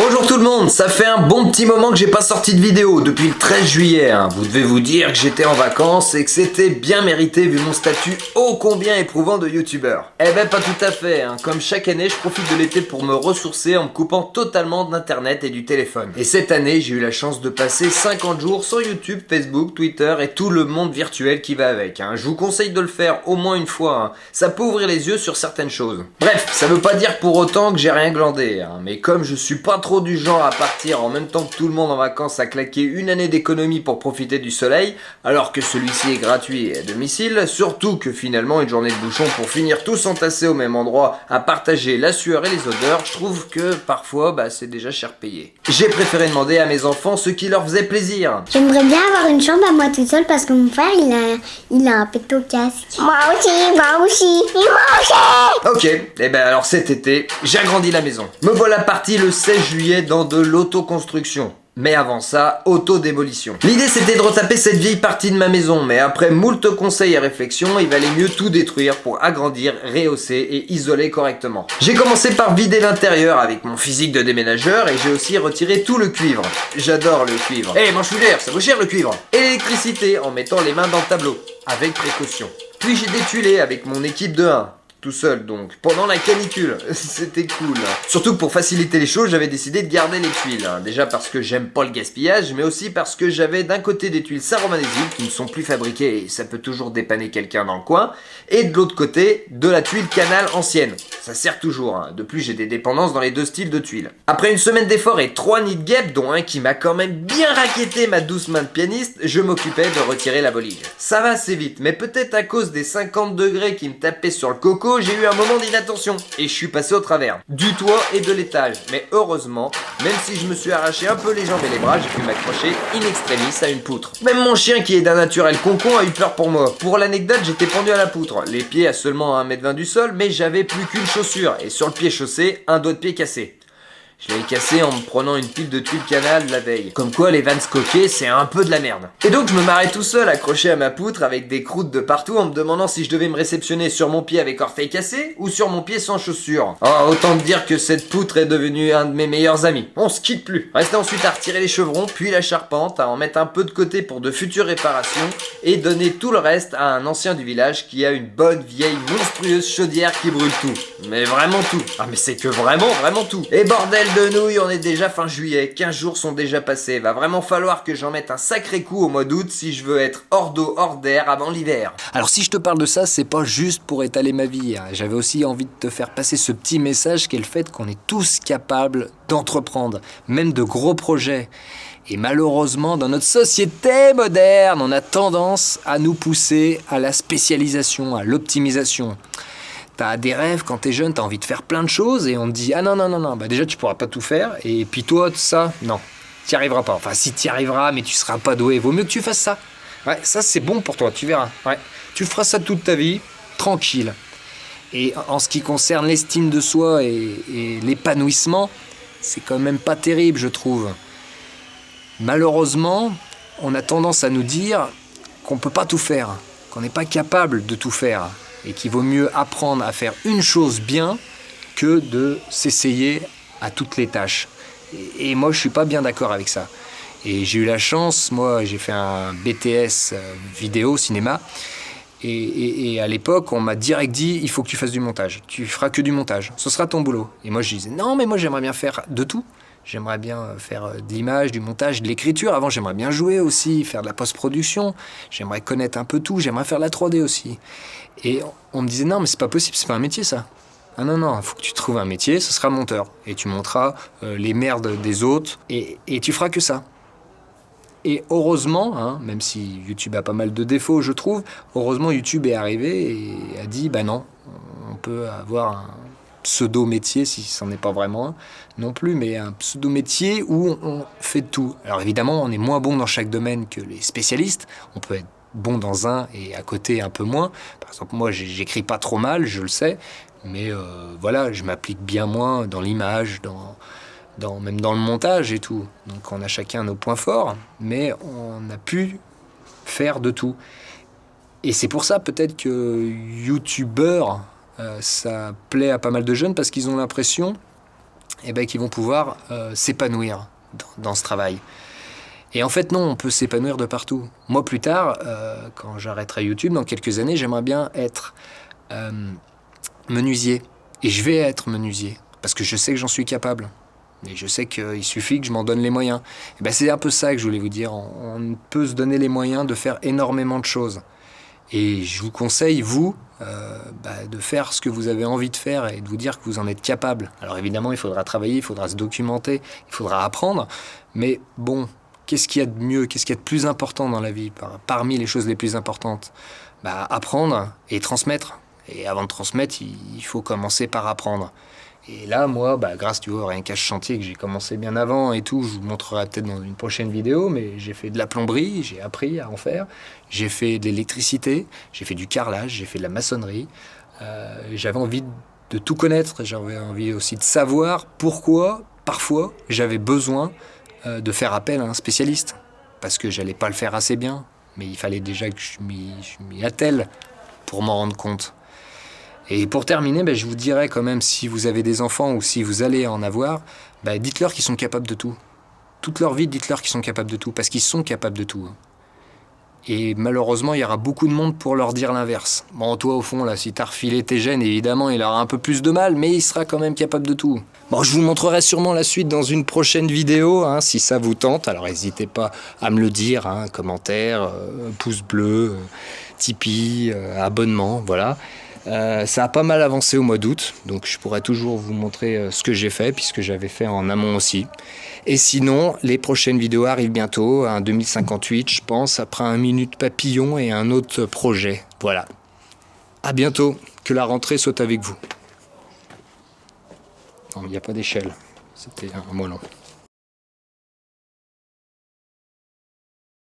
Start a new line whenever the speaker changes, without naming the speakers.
Bonjour tout le monde, ça fait un bon petit moment que j'ai pas sorti de vidéo, depuis le 13 juillet. Vous devez vous dire que j'étais en vacances et que c'était bien mérité vu mon statut ô combien éprouvant de youtubeur. Eh ben pas tout à fait, comme chaque année je profite de l'été pour me ressourcer en me coupant totalement d'internet et du téléphone. Et cette année j'ai eu la chance de passer 50 jours sur YouTube, Facebook, Twitter et tout le monde virtuel qui va avec. Je vous conseille de le faire au moins une fois, ça peut ouvrir les yeux sur certaines choses. Bref, ça veut pas dire pour autant que j'ai rien glandé, mais comme je suis pas trop du genre à partir en même temps que tout le monde en vacances à claquer une année d'économie pour profiter du soleil, alors que celui-ci est gratuit et à domicile, surtout que finalement une journée de bouchon pour finir tous entassés au même endroit à partager la sueur et les odeurs, je trouve que parfois c'est déjà cher payé. J'ai préféré demander à mes enfants ce qui leur faisait plaisir.
J'aimerais bien avoir une chambre à moi toute seule parce que mon frère il a un pecto casque. Moi aussi.
Ok, et ben alors cet été, j'ai agrandi la maison. Me voilà parti le 16 juillet dans de l'autoconstruction. Mais avant ça, auto-démolition. L'idée c'était de retaper cette vieille partie de ma maison, mais après moult conseils et réflexions, il valait mieux tout détruire pour agrandir, rehausser et isoler correctement. J'ai commencé par vider l'intérieur avec mon physique de déménageur et j'ai aussi retiré tout le cuivre. J'adore le cuivre. Manchouillère, ça vaut cher le cuivre. Et l'électricité en mettant les mains dans le tableau, avec précaution. Puis j'ai détuilé avec mon équipe de 1. Tout seul donc, pendant la canicule, c'était cool. Surtout que pour faciliter les choses, j'avais décidé de garder les tuiles. Déjà parce que j'aime pas le gaspillage, mais aussi parce que j'avais d'un côté des tuiles Saint-Romain-des-Îles qui ne sont plus fabriquées et ça peut toujours dépanner quelqu'un dans le coin, et de l'autre côté, de la tuile Canal ancienne. Ça sert toujours, De plus, j'ai des dépendances dans les deux styles de tuiles. Après une semaine d'efforts et 3 nids de guêpes, dont un qui m'a quand même bien raquetté ma douce main de pianiste, je m'occupais de retirer la bolige. Ça va assez vite, mais peut-être à cause des 50 degrés qui me tapaient sur le coco, j'ai eu un moment d'inattention et je suis passé au travers du toit et de l'étage. Mais heureusement, même si je me suis arraché un peu les jambes et les bras, j'ai pu m'accrocher in extremis à une poutre. Même mon chien qui est d'un naturel concon a eu peur pour moi. Pour l'anecdote, j'étais pendu à la poutre, les pieds à seulement 1,20 m du sol, mais j'avais plus qu'une chaussure et sur le pied chaussé, un doigt de pied cassé. Je l'avais cassé en me prenant une pile de tuiles Canal la veille. Comme quoi les Vans coquets c'est un peu de la merde. Et donc je me marrais tout seul accroché à ma poutre avec des croûtes de partout en me demandant si je devais me réceptionner sur mon pied avec orteil cassé ou sur mon pied sans chaussures. Autant te dire que cette poutre est devenue un de mes meilleurs amis. On se quitte plus. Restait ensuite à retirer les chevrons puis la charpente, à en mettre un peu de côté pour de futures réparations et donner tout le reste à un ancien du village qui a une bonne vieille monstrueuse chaudière qui brûle tout. Mais vraiment tout. Mais c'est que vraiment tout. Et bordel de nouilles, on est déjà fin juillet, 15 jours sont déjà passés, va vraiment falloir que j'en mette un sacré coup au mois d'août si je veux être hors d'eau, hors d'air avant l'hiver.
Alors si je te parle de ça, c'est pas juste pour étaler ma vie, J'avais aussi envie de te faire passer ce petit message qui est le fait qu'on est tous capables d'entreprendre, même de gros projets. Et malheureusement, dans notre société moderne, on a tendance à nous pousser à la spécialisation, à l'optimisation. T'as des rêves quand t'es jeune, t'as envie de faire plein de choses et on te dit non, déjà tu pourras pas tout faire et puis toi ça, non, t'y arriveras pas. Enfin si t'y arriveras mais tu seras pas doué, vaut mieux que tu fasses ça. Ouais, ça c'est bon pour toi, tu verras. Ouais, tu feras ça toute ta vie, tranquille. Et en ce qui concerne l'estime de soi et l'épanouissement, c'est quand même pas terrible je trouve. Malheureusement, on a tendance à nous dire qu'on peut pas tout faire, qu'on n'est pas capable de tout faire. Et qu'il vaut mieux apprendre à faire une chose bien que de s'essayer à toutes les tâches. Et moi, je suis pas bien d'accord avec ça. Et j'ai eu la chance, moi, j'ai fait un BTS vidéo, cinéma, et à l'époque, on m'a direct dit, il faut que tu fasses du montage. Tu feras que du montage, ce sera ton boulot. Et moi, je disais, non, mais moi, j'aimerais bien faire de tout. J'aimerais bien faire de l'image, du montage, de l'écriture. Avant, j'aimerais bien jouer aussi, faire de la post-production. J'aimerais connaître un peu tout. J'aimerais faire de la 3D aussi. Et on me disait, non, mais c'est pas possible, c'est pas un métier, ça. Non, il faut que tu trouves un métier, ce sera monteur. Et tu monteras les merdes des autres et tu feras que ça. Et heureusement, même si YouTube a pas mal de défauts, je trouve, heureusement, YouTube est arrivé et a dit, non, on peut avoir un pseudo-métier, si c'en est pas vraiment un non plus, mais un pseudo-métier où on fait tout. Alors évidemment, on est moins bon dans chaque domaine que les spécialistes. On peut être bon dans un et à côté un peu moins. Par exemple, moi, j'écris pas trop mal, je le sais, mais voilà, je m'applique bien moins dans l'image, même dans le montage et tout. Donc on a chacun nos points forts, mais on a pu faire de tout. Et c'est pour ça peut-être que youtubeur, ça plaît à pas mal de jeunes parce qu'ils ont l'impression et ben, qui vont pouvoir s'épanouir dans ce travail. Et en fait, non, on peut s'épanouir de partout. Moi, plus tard, quand j'arrêterai YouTube, dans quelques années, j'aimerais bien être menuisier. Et je vais être menuisier, parce que je sais que j'en suis capable. Et je sais qu'il suffit que je m'en donne les moyens. Et ben, c'est un peu ça que je voulais vous dire. On peut se donner les moyens de faire énormément de choses. Et je vous conseille, vous, de faire ce que vous avez envie de faire et de vous dire que vous en êtes capable. Alors évidemment, il faudra travailler, il faudra se documenter, il faudra apprendre. Mais bon, qu'est-ce qu'il y a de mieux, qu'est-ce qu'il y a de plus important dans la vie, parmi les choses les plus importantes? Apprendre et transmettre. Et avant de transmettre, il faut commencer par apprendre. Et là, moi, grâce, rien qu'à ce chantier que j'ai commencé bien avant et tout, je vous montrerai peut-être dans une prochaine vidéo, mais j'ai fait de la plomberie, j'ai appris à en faire, j'ai fait de l'électricité, j'ai fait du carrelage, j'ai fait de la maçonnerie. J'avais envie de tout connaître, j'avais envie aussi de savoir pourquoi, parfois, j'avais besoin de faire appel à un spécialiste, parce que j'allais pas le faire assez bien, mais il fallait déjà que je m'y attelle pour m'en rendre compte. Et pour terminer, je vous dirais quand même, si vous avez des enfants ou si vous allez en avoir, dites-leur qu'ils sont capables de tout. Toute leur vie, dites-leur qu'ils sont capables de tout, parce qu'ils sont capables de tout. Et malheureusement, il y aura beaucoup de monde pour leur dire l'inverse. Bon, toi, au fond, là, si t'as refilé tes gènes, évidemment, il aura un peu plus de mal, mais il sera quand même capable de tout. Bon, je vous montrerai sûrement la suite dans une prochaine vidéo, si ça vous tente. Alors, n'hésitez pas à me le dire, commentaire, pouce bleu, Tipeee, abonnement, voilà. Ça a pas mal avancé au mois d'août, donc je pourrais toujours vous montrer ce que j'ai fait, puisque j'avais fait en amont aussi. Et sinon, les prochaines vidéos arrivent bientôt, un 2058, je pense, après un Minute Papillon et un autre projet. Voilà. À bientôt, que la rentrée soit avec vous. Non, il n'y a pas d'échelle, c'était un moellon.